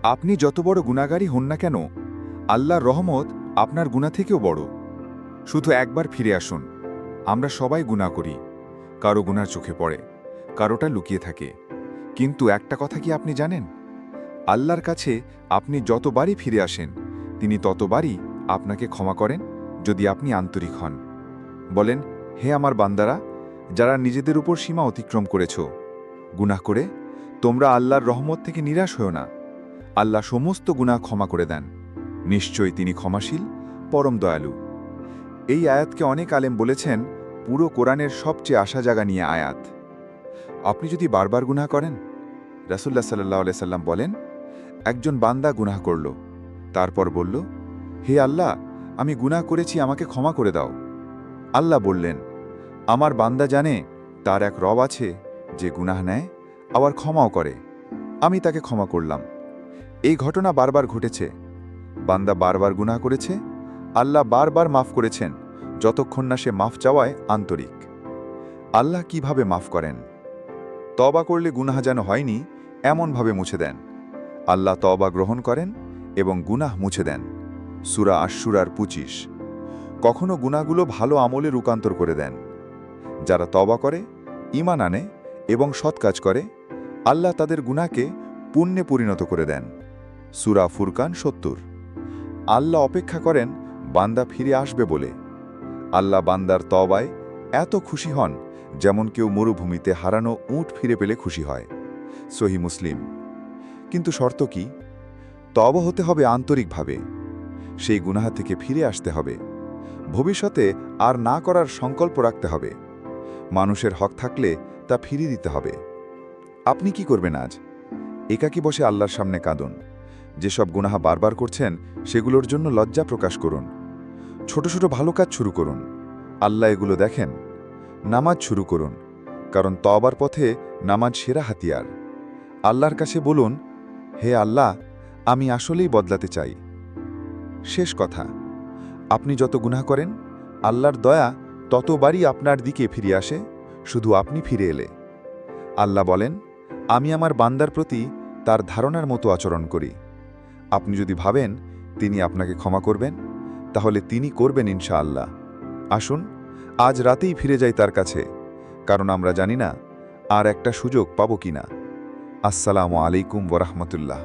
আপনি যত বড় গুনাহগারই হন না কেন, আল্লাহর রহমত আপনার গুনাহ থেকেও বড়। শুধু একবার ফিরে আসুন। আমরা সবাই গুনাহ করি, কারো গুনাহ চোখে পড়ে, কারোটা লুকিয়ে থাকে। কিন্তু একটা কথা কি আপনি জানেন? আল্লাহর কাছে আপনি যতবারই ফিরে আসেন, তিনি ততবারই আপনাকে ক্ষমা করেন, যদি আপনি আন্তরিক হন। বলেন, হে আমার বান্দারা, যারা নিজেদের উপর সীমা অতিক্রম করেছ, গুনাহ করে, তোমরা আল্লাহর রহমত থেকে নিরাশ হও না। আল্লাহ সমস্ত গুনাহ ক্ষমা করে দেন। নিশ্চয়ই তিনি ক্ষমাশীল, পরম দয়ালু। এই আয়াতকে অনেক আলেম বলেছেন পুরো কোরআনের সবচেয়ে আশা জাগা নিয়ে আয়াত। আপনি যদি বারবার গুনাহ করেন, রাসূলুল্লাহ সাল্লাল্লাহু আলাইহি সাল্লাম বলেন, একজন বান্দা গুনাহ করল, তারপর বলল, হে আল্লাহ, আমি গুনাহ করেছি, আমাকে ক্ষমা করে দাও। আল্লাহ বললেন, আমার বান্দা জানে তার এক রব আছে যে গুনাহ নেয় আবার ক্ষমাও করে, আমি তাকে ক্ষমা করলাম। এই ঘটনা বারবার ঘটেছে। বান্দা বারবার গুনাহ করেছে, আল্লাহ বারবার মাফ করেছেন, যতক্ষণ না সে মাফ চাওয়ায় আন্তরিক। আল্লাহ কিভাবে মাফ করেন? তওবা করলে গুনাহ যেন হয়নি এমনভাবে মুছে দেন। আল্লাহ তওবা গ্রহণ করেন এবং গুনাহ মুছে দেন। সূরা আশ-শূরার ২৫। কখনো গুনাহগুলো ভালো আমলে রূপান্তর করে দেন। যারা তওবা করে, ঈমান আনে এবং সৎ কাজ করে, আল্লাহ তাদের গুনাহকে পুণ্যে পরিণত করে দেন। সূরা ফুরকান ৭০। আল্লাহ অপেক্ষা করেন বান্দা ফিরে আসবে বলে। আল্লাহ বান্দার তওবায় এত খুশি হন যেমন কেউ মরুভূমিতে হারানো উট ফিরে পেলে খুশি হয়। সহিহ মুসলিম। কিন্তু শর্ত কি? তওবা হতে হবে আন্তরিকভাবে। সেই গুনাহ থেকে ফিরে আসতে হবে। ভবিষ্যতে আর না করার সংকল্প রাখতে হবে। মানুষের হক থাকলে তা ফিরিয়ে দিতে হবে। আপনি কি করবেন আজ? একাকী বসে আল্লাহর সামনে কাঁদুন। যেসব গুনাহ বারবার করছেন সেগুলোর জন্য লজ্জা প্রকাশ করুন। ছোট ছোট ভালো কাজ শুরু করুন। আল্লাহ এগুলো দেখেন। নামাজ শুরু করুন, কারণ তওবার পথে নামাজ সেরা হাতিয়ার। আল্লাহর কাছে বলুন, হে আল্লাহ, আমি আসলেই বদলাতে চাই। শেষ কথা, আপনি যত গুনাহ করেন, আল্লাহর দয়া ততবারই আপনার দিকে ফিরে আসে, শুধু আপনি ফিরে এলে। আল্লাহ বলেন, আমি আমার বান্দার প্রতি তার ধারণার মতো আচরণ করি। আপনি যদি ভাবেন তিনি আপনাকে ক্ষমা করবেন, তাহলে তিনি করবেন ইনশাআল্লাহ। আসুন আজ রাতেই ফিরে যাই তার কাছে, কারণ আমরা জানি না আর একটা সুযোগ পাবো কিনা। আসসালামু আলাইকুম ওয়া রাহমাতুল্লাহ।